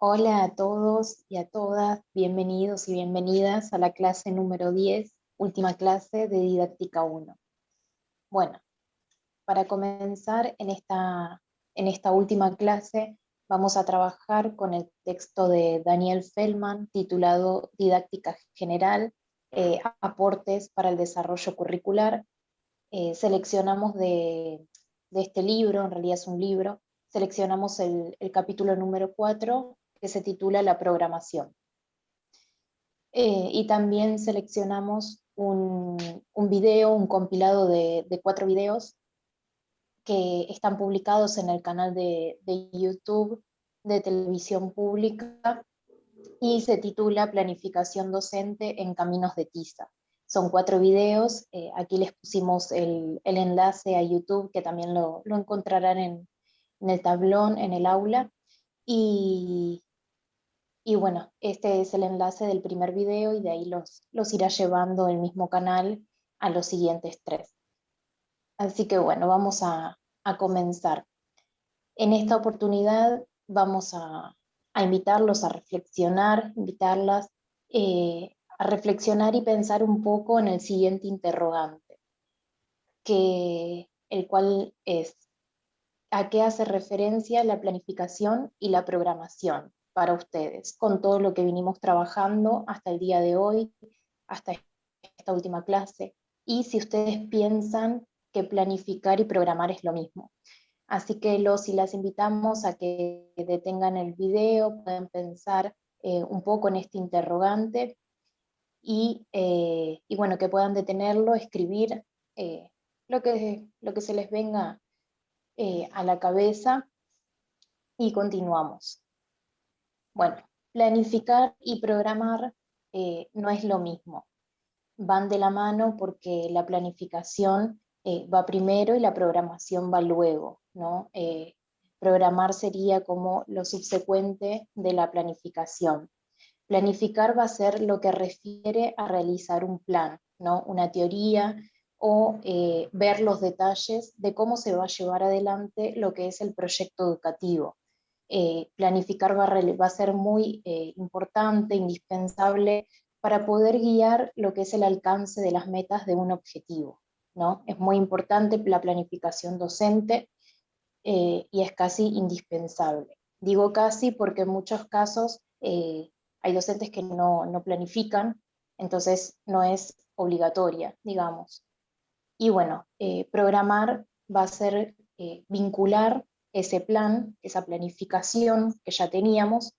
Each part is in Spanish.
Hola a todos y a todas, bienvenidos y bienvenidas a la clase número 10, última clase de Didáctica 1. Bueno, para comenzar en esta última clase vamos a trabajar con el texto de Daniel Feldman titulado Didáctica General, aportes para el desarrollo curricular. Seleccionamos de este libro, en realidad es un libro, seleccionamos el capítulo número 4 que se titula La programación. Y también seleccionamos un video, un compilado de 4 videos que están publicados en el canal de YouTube de Televisión Pública y se titula Planificación Docente en Caminos de Tiza. Son 4 videos, aquí les pusimos el enlace a YouTube, que también lo encontrarán en el tablón, en el aula, y, y bueno, este es el enlace del primer video y de ahí los irá llevando el mismo canal a los siguientes 3. Así que bueno, vamos a comenzar. En esta oportunidad vamos a invitarlos a reflexionar, invitarlas a reflexionar y pensar un poco en el siguiente interrogante, el cual es: ¿a qué hace referencia la planificación y la programación para ustedes, con todo lo que vinimos trabajando hasta el día de hoy, hasta esta última clase? Y si ustedes piensan que planificar y programar es lo mismo. Así que los y las invitamos a que detengan el video, puedan pensar un poco en este interrogante y bueno, que puedan detenerlo, escribir eh, lo que se les venga a la cabeza y continuamos. Bueno, planificar y programar no es lo mismo. Van de la mano porque la planificación va primero y la programación va luego, ¿no? Programar sería como lo subsecuente de la planificación. Planificar va a ser lo que refiere a realizar un plan, ¿no? Una teoría o ver los detalles de cómo se va a llevar adelante lo que es el proyecto educativo. Planificar va a ser muy importante, indispensable para poder guiar lo que es el alcance de las metas de un objetivo, ¿no? Es muy importante la planificación docente y es casi indispensable. Digo casi porque en muchos casos hay docentes que no planifican, entonces no es obligatoria, digamos. Y bueno, programar va a ser vincular ese plan, esa planificación que ya teníamos,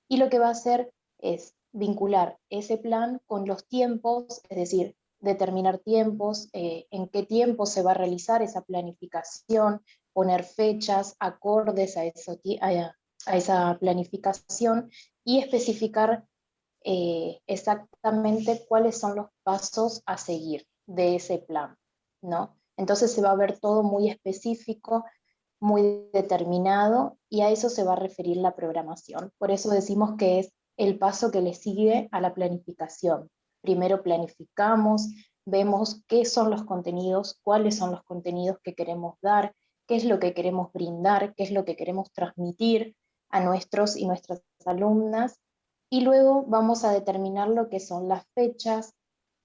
y lo que va a hacer es vincular ese plan con los tiempos, es decir, determinar tiempos, en qué tiempo se va a realizar esa planificación, poner fechas acordes a esa planificación y especificar exactamente cuáles son los pasos a seguir de ese plan, ¿no? Entonces se va a ver todo muy específico, muy determinado, y a eso se va a referir la programación. Por eso decimos que es el paso que le sigue a la planificación. Primero planificamos, vemos qué son los contenidos, cuáles son los contenidos que queremos dar, qué es lo que queremos brindar, qué es lo que queremos transmitir a nuestros y nuestras alumnas, y luego vamos a determinar lo que son las fechas,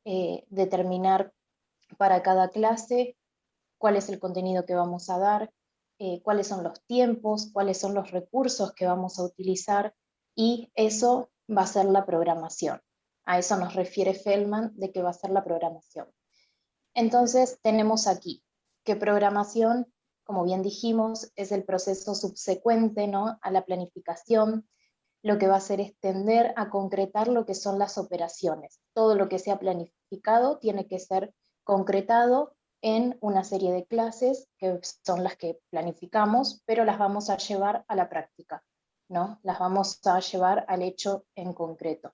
determinar para cada clase cuál es el contenido que vamos a dar, cuáles son los tiempos, cuáles son los recursos que vamos a utilizar, y eso va a ser la programación. A eso nos refiere Feldman de que va a ser la programación. Entonces tenemos aquí que programación, como bien dijimos, es el proceso subsecuente, ¿no?, a la planificación. Lo que va a hacer es tender a concretar lo que son las operaciones. Todo lo que sea planificado tiene que ser concretado en una serie de clases que son las que planificamos, pero las vamos a llevar a la práctica, ¿no? Las vamos a llevar al hecho en concreto.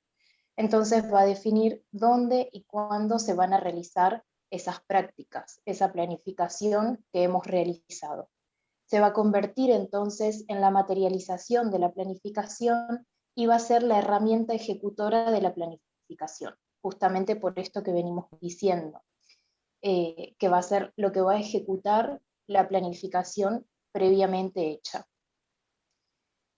Entonces va a definir dónde y cuándo se van a realizar esas prácticas, esa planificación que hemos realizado. Se va a convertir entonces en la materialización de la planificación y va a ser la herramienta ejecutora de la planificación, justamente por esto que venimos diciendo, que va a ser lo que va a ejecutar la planificación previamente hecha.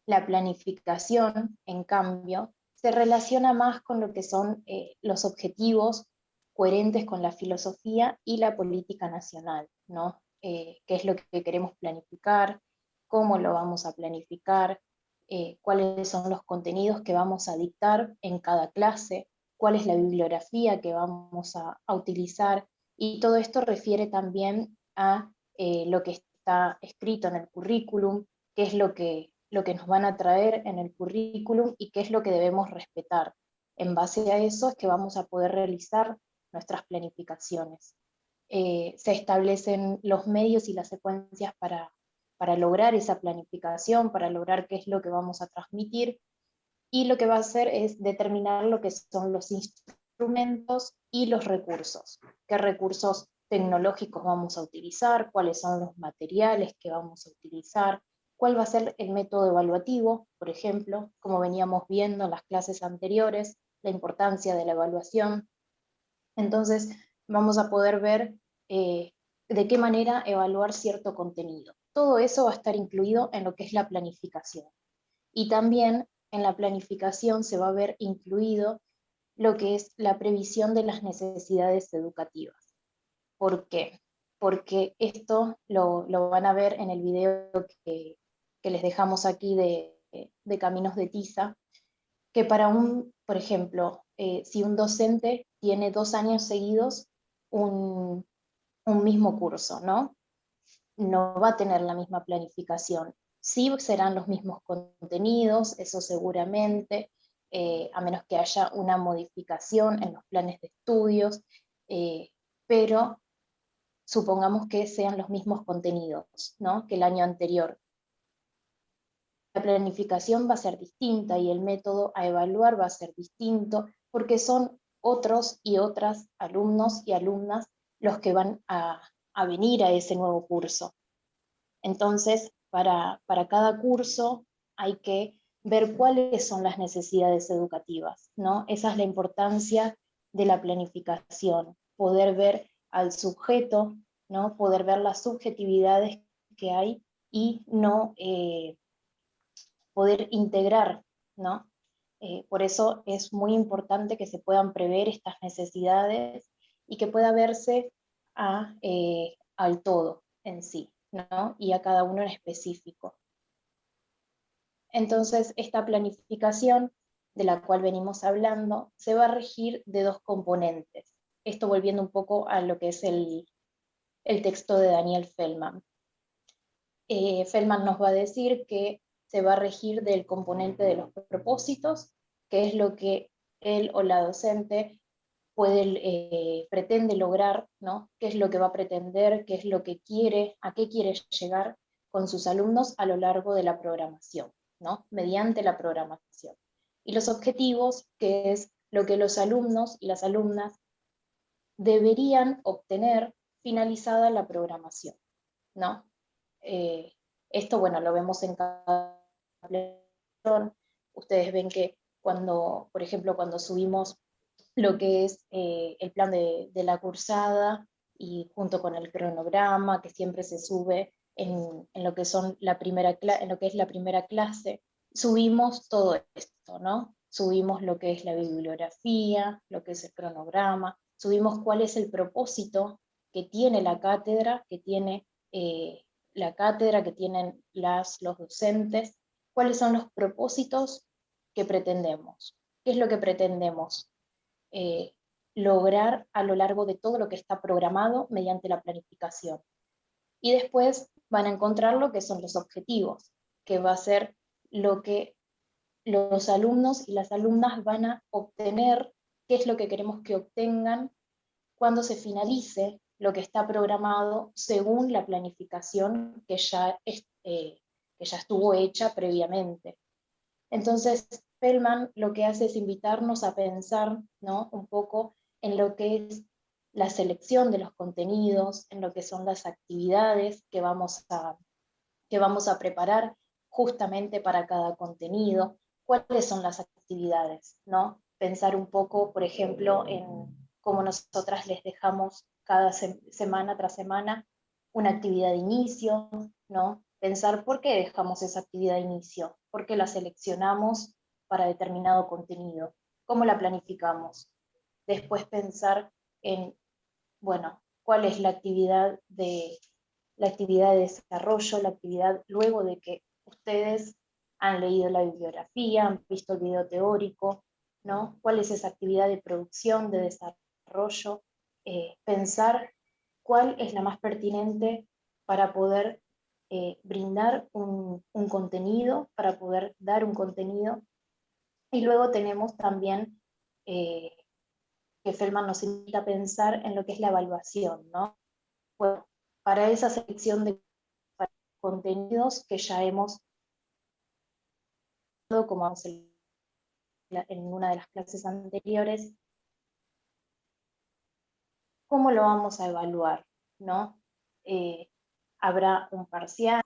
La planificación, en cambio, se relaciona más con lo que son los objetivos coherentes con la filosofía y la política nacional, ¿no? ¿Qué es lo que queremos planificar? ¿Cómo lo vamos a planificar? ¿Cuáles son los contenidos que vamos a dictar en cada clase? ¿Cuál es la bibliografía que vamos a utilizar? Y todo esto refiere también a lo que está escrito en el currículum, qué es lo que nos van a traer en el currículum y qué es lo que debemos respetar. En base a eso es que vamos a poder realizar nuestras planificaciones. Se establecen los medios y las secuencias para lograr esa planificación, para lograr qué es lo que vamos a transmitir, y lo que va a hacer es determinar lo que son los instrumentos y los recursos. ¿Qué recursos tecnológicos vamos a utilizar? ¿Cuáles son los materiales que vamos a utilizar? ¿Cuál va a ser el método evaluativo? Por ejemplo, como veníamos viendo en las clases anteriores, la importancia de la evaluación. Entonces, vamos a poder ver de qué manera evaluar cierto contenido. Todo eso va a estar incluido en lo que es la planificación. Y también en la planificación se va a ver incluido lo que es la previsión de las necesidades educativas. ¿Por qué? Porque esto lo van a ver en el video que les dejamos aquí de Caminos de Tiza, que para por ejemplo, si un docente tiene 2 años seguidos un, un mismo curso, ¿no? No va a tener la misma planificación. Sí serán los mismos contenidos, eso seguramente, a menos que haya una modificación en los planes de estudios, pero supongamos que sean los mismos contenidos, ¿no?, que el año anterior. La planificación va a ser distinta y el método a evaluar va a ser distinto, porque son otros y otras alumnos y alumnas los que van a venir a ese nuevo curso. Entonces, para cada curso hay que ver cuáles son las necesidades educativas, ¿no? Esa es la importancia de la planificación, poder ver al sujeto, ¿no?, poder ver las subjetividades que hay y no poder integrar, ¿no? Por eso es muy importante que se puedan prever estas necesidades y que pueda verse al todo en sí, ¿no?, y a cada uno en específico. Entonces, esta planificación de la cual venimos hablando se va a regir de 2 componentes. Esto volviendo un poco a lo que es el texto de Daniel Feldman. Feldman nos va a decir que se va a regir del componente de los propósitos, que es lo que él o la docente pretende lograr, ¿no?, qué es lo que va a pretender, qué es lo que quiere, a qué quiere llegar con sus alumnos a lo largo de la programación, ¿no?, mediante la programación. Y los objetivos, que es lo que los alumnos y las alumnas deberían obtener finalizada la programación, ¿no? Esto, bueno, lo vemos en cada planificación. Ustedes ven que cuando, por ejemplo, cuando subimos lo que es el plan de la cursada y junto con el cronograma que siempre se sube en lo que son en lo que es la primera clase, subimos todo esto, ¿no? Subimos lo que es la bibliografía, lo que es el cronograma, subimos cuál es el propósito que tiene la cátedra, que tiene que tienen los docentes, cuáles son los propósitos que pretendemos. ¿Qué es lo que pretendemos lograr a lo largo de todo lo que está programado mediante la planificación? Y después van a encontrar lo que son los objetivos, que va a ser lo que los alumnos y las alumnas van a obtener, qué es lo que queremos que obtengan cuando se finalice lo que está programado según la planificación que ya estuvo hecha previamente. Entonces, Feldman lo que hace es invitarnos a pensar, ¿no?, un poco en lo que es la selección de los contenidos, en lo que son las actividades que vamos a preparar justamente para cada contenido, cuáles son las actividades, ¿no? Pensar un poco, por ejemplo, en cómo nosotras les dejamos cada semana tras semana una actividad de inicio, ¿no? Pensar por qué dejamos esa actividad de inicio, por qué la seleccionamos para determinado contenido, cómo la planificamos. Después pensar en, bueno, cuál es la actividad de desarrollo, la actividad luego de que ustedes han leído la bibliografía, han visto el video teórico, ¿no? ¿Cuál es esa actividad de producción, de desarrollo? Pensar cuál es la más pertinente para poder brindar un contenido, para poder dar un contenido. Y luego tenemos también que Feldman nos invita a pensar en lo que es la evaluación, ¿no? Bueno, para esa selección de contenidos que ya hemos dado, como en una de las clases anteriores, ¿cómo lo vamos a evaluar? ¿No? ¿Habrá un parcial?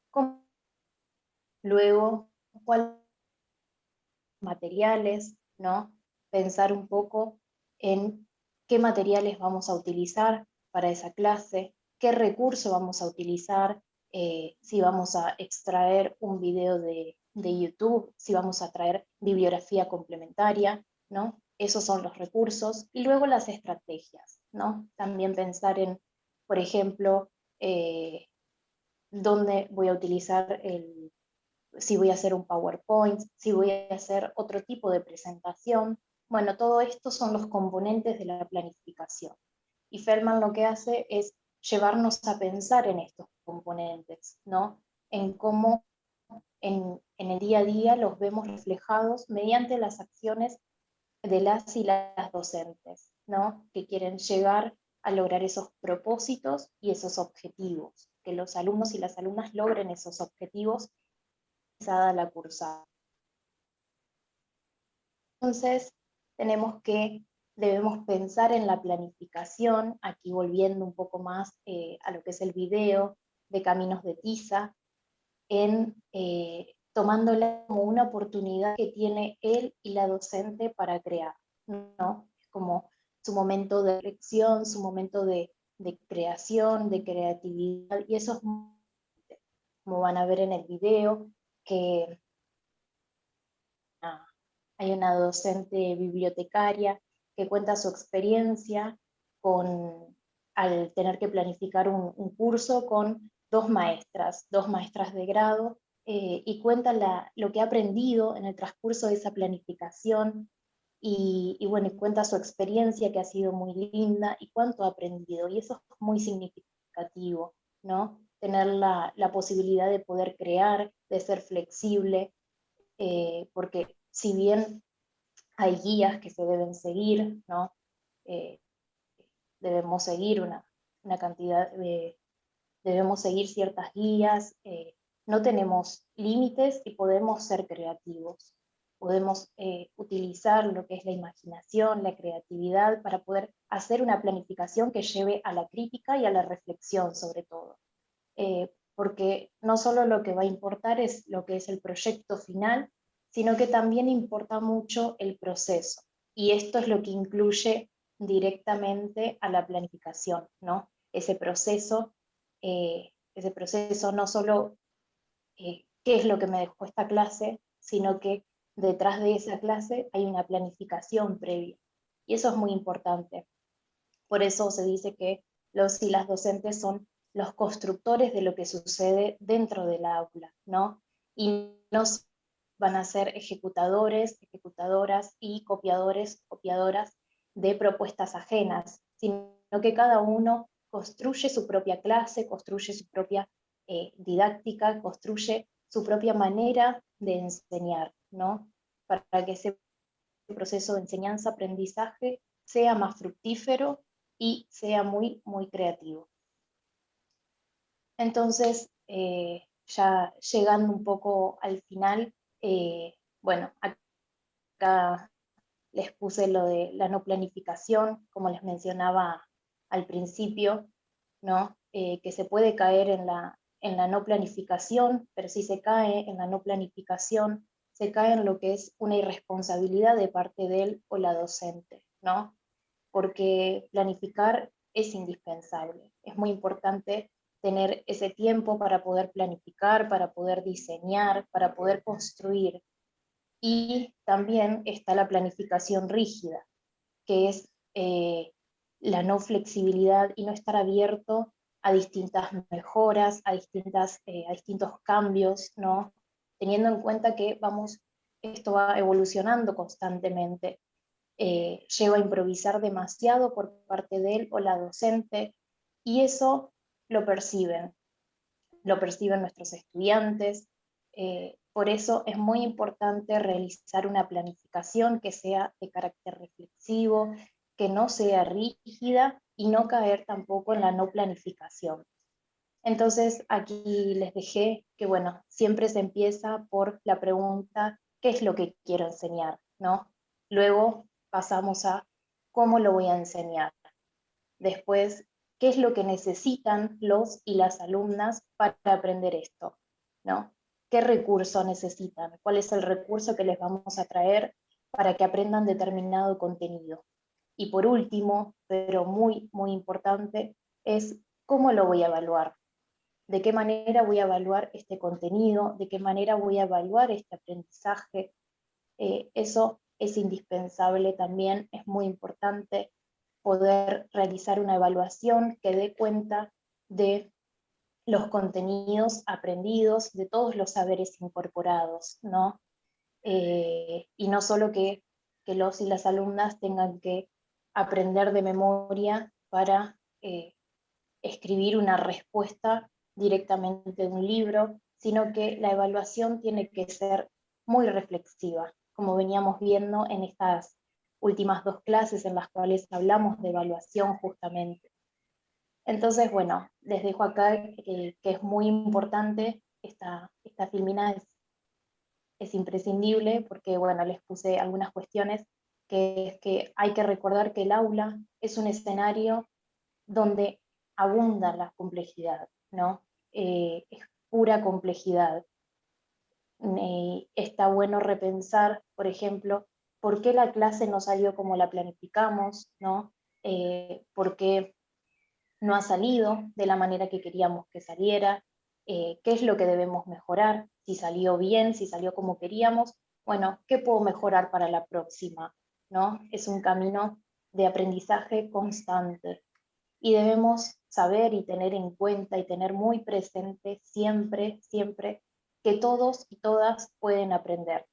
¿Cómo? Luego, ¿cuáles materiales? ¿No? Pensar un poco en qué materiales vamos a utilizar para esa clase, qué recurso vamos a utilizar, si vamos a extraer un video de YouTube, si vamos a traer bibliografía complementaria, ¿no? Esos son los recursos. Y luego las estrategias, ¿no? También pensar en, por ejemplo, dónde voy a utilizar si voy a hacer un PowerPoint, si voy a hacer otro tipo de presentación. Bueno, todo esto son los componentes de la planificación. Y Feldman lo que hace es llevarnos a pensar en estos componentes, ¿no? En cómo en el día a día los vemos reflejados mediante las acciones de las y las docentes, ¿no? Que quieren llegar a lograr esos propósitos y esos objetivos, que los alumnos y las alumnas logren esos objetivos a la cursada. Entonces, debemos pensar en la planificación, aquí volviendo un poco más a lo que es el video de Caminos de Tiza, tomándola como una oportunidad que tiene él y la docente para crear, ¿no? Como su momento de reflexión, su momento de creación, de creatividad, y eso es como van a ver en el video, que hay una docente bibliotecaria que cuenta su experiencia al tener que planificar un curso con dos maestras de grado, y cuenta lo que ha aprendido en el transcurso de esa planificación y bueno, y cuenta su experiencia que ha sido muy linda y cuánto ha aprendido. Y eso es muy significativo, ¿no? Tener la posibilidad de poder crear, de ser flexible, porque si bien hay guías que se deben seguir, ¿no? Eh, debemos seguir una cantidad debemos seguir ciertas guías, no tenemos límites y podemos ser creativos. Podemos utilizar lo que es la imaginación, la creatividad, para poder hacer una planificación que lleve a la crítica y a la reflexión sobre todo. Porque no solo lo que va a importar es lo que es el proyecto final, sino que también importa mucho el proceso. Y esto es lo que incluye directamente a la planificación, ¿no? Ese proceso no solo qué es lo que me dejó esta clase, sino que detrás de esa clase hay una planificación previa. Y eso es muy importante. Por eso se dice que los y las docentes son los constructores de lo que sucede dentro del aula, ¿no? Y no van a ser ejecutadores, ejecutadoras y copiadores, copiadoras de propuestas ajenas, sino que cada uno construye su propia clase, construye su propia didáctica, construye su propia manera de enseñar, ¿no? Para que ese proceso de enseñanza-aprendizaje sea más fructífero y sea muy, muy creativo. Entonces, ya llegando un poco al final, bueno, acá les puse lo de la no planificación, como les mencionaba al principio, ¿no? Que se puede caer en la no planificación, pero si se cae en la no planificación, se cae en lo que es una irresponsabilidad de parte de él o la docente, ¿no? Porque planificar es indispensable. Es muy importante tener ese tiempo para poder planificar, para poder diseñar, para poder construir. Y también está la planificación rígida, que es la no flexibilidad y no estar abierto a distintas mejoras, a distintos cambios, ¿no? Teniendo en cuenta que esto va evolucionando constantemente. Lleva a improvisar demasiado por parte de él o la docente, y eso lo perciben, lo perciben nuestros estudiantes. Por eso es muy importante realizar una planificación que sea de carácter reflexivo, que no sea rígida y no caer tampoco en la no planificación. Entonces aquí les dejé que, bueno, siempre se empieza por la pregunta, ¿qué es lo que quiero enseñar? ¿No? Luego pasamos a cómo lo voy a enseñar. Después, ¿qué es lo que necesitan los y las alumnas para aprender esto? ¿No? ¿Qué recurso necesitan? ¿Cuál es el recurso que les vamos a traer para que aprendan determinado contenido? Y por último, pero muy, muy importante, es cómo lo voy a evaluar. ¿De qué manera voy a evaluar este contenido? ¿De qué manera voy a evaluar este aprendizaje? Eso es indispensable también, es muy importante poder realizar una evaluación que dé cuenta de los contenidos aprendidos, de todos los saberes incorporados, ¿no? Y no solo que los y las alumnas tengan que aprender de memoria para escribir una respuesta directamente de un libro, sino que la evaluación tiene que ser muy reflexiva, como veníamos viendo en estas últimas 2 clases en las cuales hablamos de evaluación justamente. Entonces, bueno, les dejo acá que es muy importante, esta filmina es imprescindible porque, bueno, les puse algunas cuestiones, que es que hay que recordar que el aula es un escenario donde abunda la complejidad, ¿no? Es pura complejidad. Está bueno repensar, por ejemplo, por qué la clase no salió como la planificamos, ¿no? ¿Por qué no ha salido de la manera que queríamos que saliera? ¿Qué es lo que debemos mejorar? Si salió bien, si salió como queríamos, bueno, ¿qué puedo mejorar para la próxima? ¿No? Es un camino de aprendizaje constante y debemos saber y tener en cuenta y tener muy presente siempre, siempre que todos y todas pueden aprender.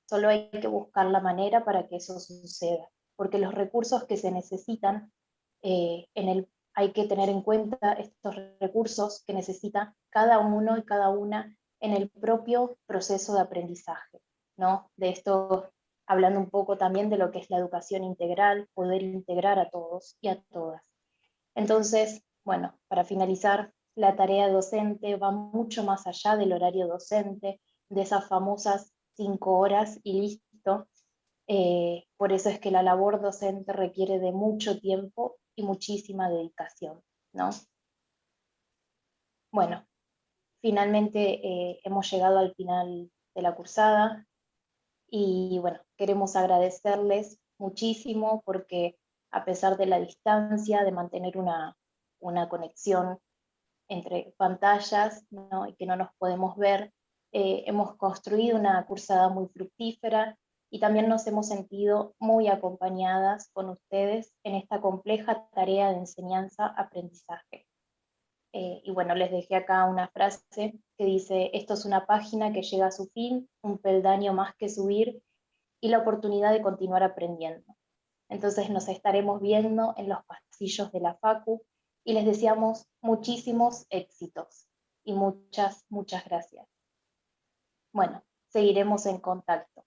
Solo hay que buscar la manera para que eso suceda, porque los recursos que se necesitan, hay que tener en cuenta estos recursos que necesita cada uno y cada una en el propio proceso de aprendizaje, ¿no? De esto, hablando un poco también de lo que es la educación integral, poder integrar a todos y a todas. Entonces, bueno, para finalizar, la tarea docente va mucho más allá del horario docente, de esas famosas 5 horas y listo. Por eso es que la labor docente requiere de mucho tiempo y muchísima dedicación, ¿no? Bueno, finalmente hemos llegado al final de la cursada y bueno, queremos agradecerles muchísimo porque a pesar de la distancia, de mantener una conexión entre pantallas, ¿no? Y que no nos podemos ver, hemos construido una cursada muy fructífera y también nos hemos sentido muy acompañadas con ustedes en esta compleja tarea de enseñanza-aprendizaje. Y bueno, les dejé acá una frase que dice: esto es una página que llega a su fin, un peldaño más que subir y la oportunidad de continuar aprendiendo. Entonces nos estaremos viendo en los pasillos de la Facu y les deseamos muchísimos éxitos y muchas, muchas gracias. Bueno, seguiremos en contacto.